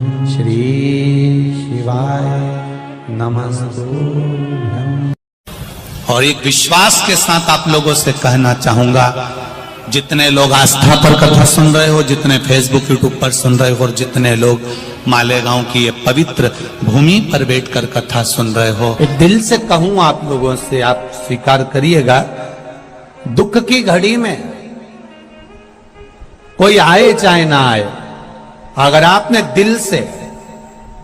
श्री शिवाय नमस्तुभ्यं। और एक विश्वास के साथ आप लोगों से कहना चाहूंगा, जितने लोग आस्था पर कथा सुन रहे हो, जितने फेसबुक यूट्यूब पर सुन रहे हो, और जितने लोग मालेगांव की ये पवित्र भूमि पर बैठकर कथा सुन रहे हो, एक दिल से कहूं आप लोगों से, आप स्वीकार करिएगा, दुख की घड़ी में कोई आए चाहे ना आए, अगर आपने दिल से,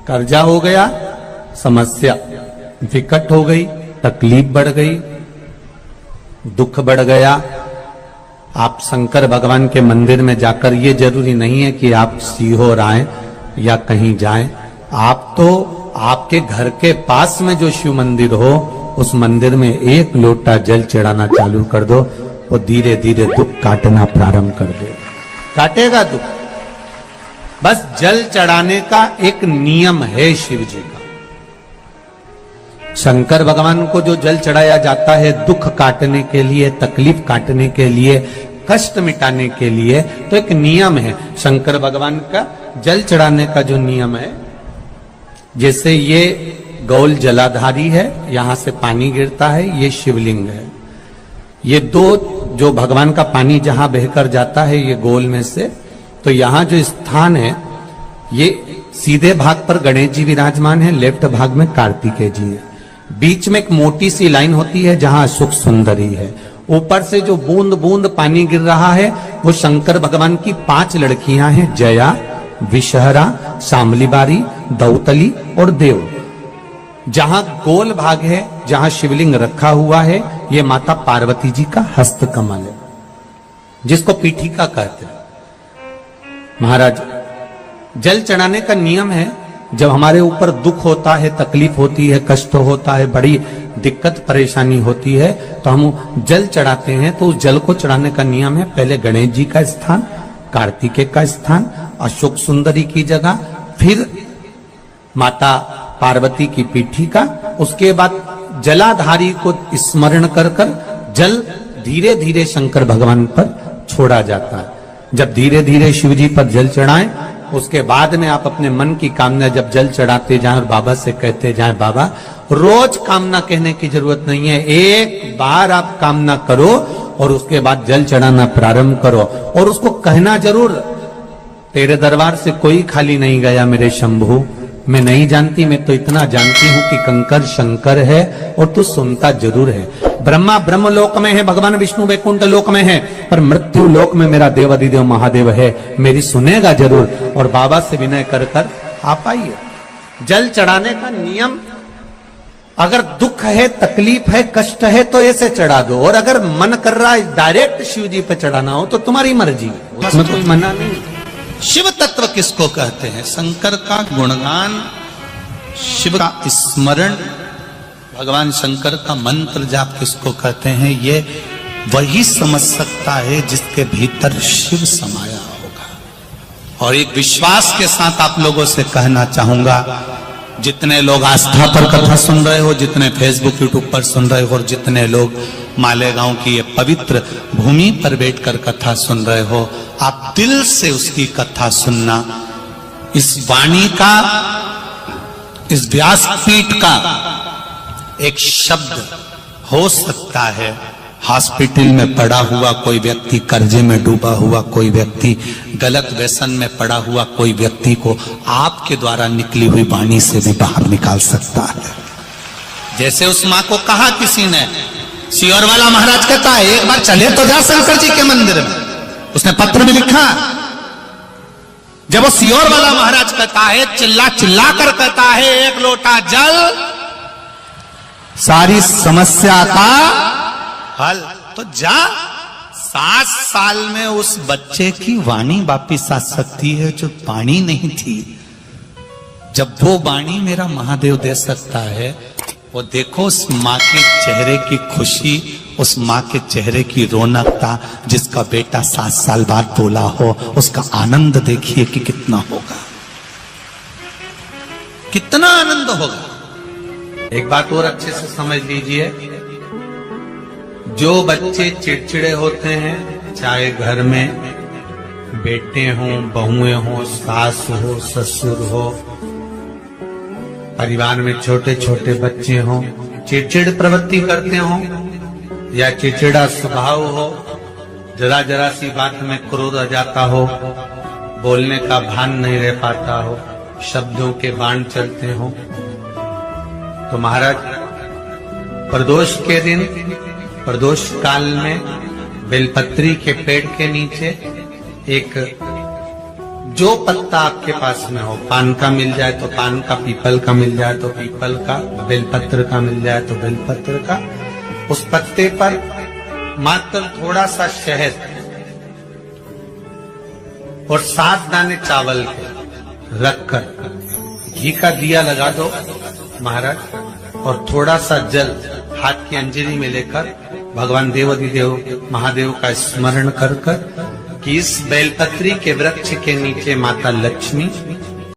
कर्जा हो गया, समस्या विकट हो गई, तकलीफ बढ़ गई, दुख बढ़ गया, आप शंकर भगवान के मंदिर में जाकर, ये जरूरी नहीं है कि आप सीहोर आए या कहीं जाएं, आप तो आपके घर के पास में जो शिव मंदिर हो, उस मंदिर में एक लोटा जल चढ़ाना चालू कर दो, वो धीरे धीरे दुख काटना प्रारंभ कर दे, काटेगा दुख। बस जल चढ़ाने का एक नियम है शिव जी का। शंकर भगवान को जो जल चढ़ाया जाता है दुख काटने के लिए, तकलीफ काटने के लिए, कष्ट मिटाने के लिए, तो एक नियम है शंकर भगवान का जल चढ़ाने का जो नियम है। जैसे ये गौल जलाधारी है, यहां से पानी गिरता है, ये शिवलिंग है। ये दो जो भगवान का पानी जहां बहकर जाता है ये गोल में से, तो यहां जो स्थान है, ये सीधे भाग पर गणेश जी विराजमान है, लेफ्ट भाग में कार्तिकेय जी है, बीच में एक मोटी सी लाइन होती है जहां अशोक सुंदरी है, ऊपर से जो बूंद बूंद पानी गिर रहा है वो शंकर भगवान की 5 लड़कियां हैं, जया, विषहरा, शामलीबारी, दौतली और देव। जहां गोल भाग है, जहां शिवलिंग रखा हुआ है, ये माता पार्वती जी का हस्त कमल है, जिसको पीठिका कहते हैं। महाराज, जल चढ़ाने का नियम है, जब हमारे ऊपर दुख होता है, तकलीफ होती है, कष्ट होता है, बड़ी दिक्कत परेशानी होती है, तो हम जल चढ़ाते हैं। तो उस जल को चढ़ाने का नियम है, पहले गणेश जी का स्थान, कार्तिकेय का स्थान, अशोक सुंदरी की जगह, फिर माता पार्वती की पीठिका, उसके बाद जलाधारी को स्मरण कर कर जल धीरे धीरे शंकर भगवान पर छोड़ा जाता है। जब धीरे धीरे शिव जी पर जल चढ़ाएं, उसके बाद में आप अपने मन की कामना जब जल चढ़ाते जाएं और बाबा से कहते जाएं, बाबा रोज कामना कहने की जरूरत नहीं है, एक बार आप कामना करो और उसके बाद जल चढ़ाना प्रारंभ करो, और उसको कहना जरूर, तेरे दरबार से कोई खाली नहीं गया मेरे शंभू, मैं नहीं जानती, मैं तो इतना जानती हूं कि कंकर शंकर है और तू सुनता जरूर है। ब्रह्मा ब्रह्म लोक में है, भगवान विष्णु वैकुंठ लोक में है, पर मृत्यु लोक में मेरा देवाधिदेव महादेव है, मेरी सुनेगा जरूर। और बाबा से विनय कर कर आप आइए। जल चढ़ाने का नियम, अगर दुख है, तकलीफ है, कष्ट है, तो ऐसे चढ़ा दो, और अगर मन कर रहा है डायरेक्ट शिव जी पे चढ़ाना हो तो तुम्हारी मर्जी, उसमें कोई मना नहीं। शिव तत्व किसको कहते हैं? शंकर का गुणगान, शिव का स्मरण, भगवान शंकर का मंत्र जाप किसको कहते हैं? ये वही समझ सकता है जिसके भीतर शिव समाया होगा। और एक विश्वास के साथ आप लोगों से कहना चाहूंगा, जितने लोग आस्था पर कथा सुन रहे हो, जितने फेसबुक यूट्यूब पर सुन रहे हो, और जितने लोग मालेगांव की ये पवित्र भूमि पर बैठकर कथा सुन रहे हो, आप दिल से उसकी कथा सुनना। इस वाणी का, इस व्यासपीठ का एक शब्द हो सकता है, हॉस्पिटल में पड़ा हुआ कोई व्यक्ति, कर्जे में डूबा हुआ कोई व्यक्ति, गलत व्यसन में पड़ा हुआ कोई व्यक्ति को आपके द्वारा निकली हुई वाणी से भी बाहर निकाल सकता है। जैसे उस मां को कहा किसी ने, सीहोर वाला महाराज कहता है एक बार चले तो जा शंकर जी के मंदिर में, उसने पत्र भी लिखा। जब वो सीहोर वाला महाराज कहता है, चिल्ला चिल्ला कर कहता है, एक लोटा जल सारी समस्या का हल, तो जा। 7 साल में उस बच्चे की वाणी वापिस आ सकती है जो वाणी नहीं थी। जब वो वाणी मेरा महादेव दे सकता है, वो देखो उस माँ के चेहरे की खुशी, उस माँ के चेहरे की रौनकता, जिसका बेटा 7 साल बाद बोला हो, उसका आनंद देखिए कि कितना होगा, कितना आनंद होगा। एक बात और अच्छे से समझ लीजिए, जो बच्चे चिड़चिड़े होते हैं, चाहे घर में बेटे हों, बहुएं हों, सास हो, ससुर हो, परिवार में छोटे छोटे बच्चे हों, चिड़चिड़ प्रवृत्ति करते हों या चिड़चिड़ा स्वभाव हो, जरा जरा सी बात में क्रोध आ जाता हो, बोलने का भान नहीं रह पाता हो, शब्दों के बाण चलते हो, तो महाराज प्रदोष के दिन, प्रदोष काल में बेलपत्री के पेड़ के नीचे एक जो पत्ता आपके पास में हो, पान का मिल जाए तो पान का, पीपल का मिल जाए तो पीपल का, बेलपत्र का मिल जाए तो बेलपत्र का, उस पत्ते पर मात्र थोड़ा सा शहद और 7 दाने चावल के रखकर घी का दिया लगा दो महाराज, और थोड़ा सा जल हाथ की अंजलि में लेकर भगवान देवाधिदेव महादेव का स्मरण कर कर कि इस बेलपत्री के वृक्ष के नीचे माता लक्ष्मी